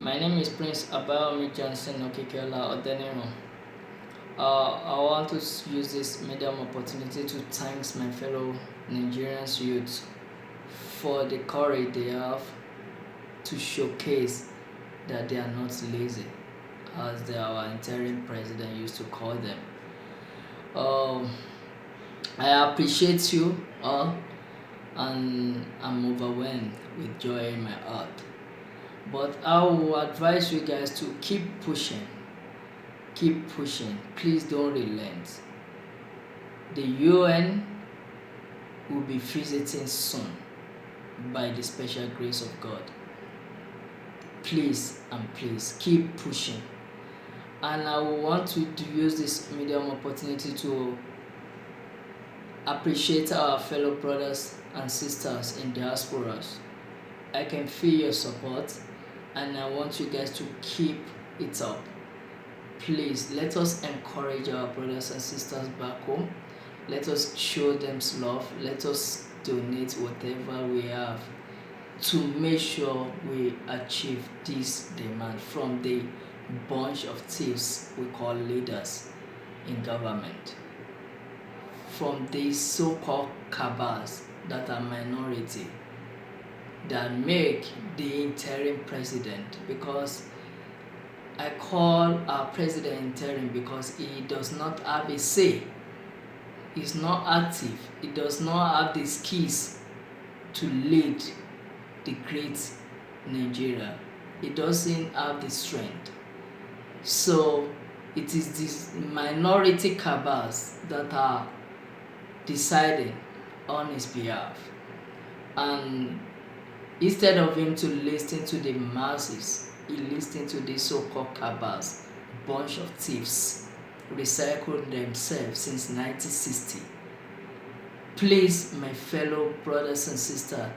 My name is Prince Abayomi Johnson Okikiola Odeniro. I want to use this medium opportunity to thank my fellow Nigerian youths for the courage they have to showcase that they are not lazy, as our interim president used to call them. I appreciate you all, and I'm overwhelmed with joy in my heart. But I will advise you guys to keep pushing. Keep pushing. Please don't relent. The UN will be visiting soon by the special grace of God. Please and please keep pushing. And I will want to use this medium opportunity to appreciate our fellow brothers and sisters in diasporas. I can feel your support, and I want you guys to keep it up. Please let us encourage our brothers and sisters back home. Let us show them love. Let us donate whatever we have to make sure we achieve this demand from the bunch of thieves we call leaders in government, from these so-called cabals that are minority, that make the interim president, because I call our president interim because he does not have a say. He's not active. He does not have the skills to lead the great Nigeria. He doesn't have the strength. So it is these minority cabals that are deciding on his behalf. And instead of him to listen to the masses, he listened to the so-called cabals, bunch of thieves, recycled themselves since 1960. Please, my fellow brothers and sisters,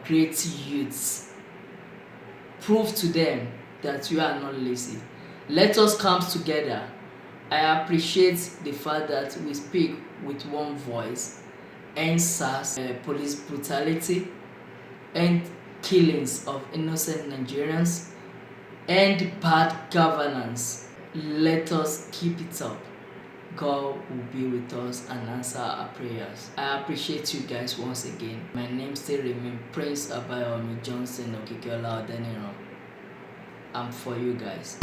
great youths, prove to them that you are not lazy. Let us come together. I appreciate the fact that we speak with one voice, end SARS, police brutality, end killings of innocent Nigerians, end bad governance. Let us keep it up. God will be with us and answer our prayers. I appreciate you guys once again. My name still remains Prince Abayomi Johnson Okikiola Odeniro. I'm for you guys.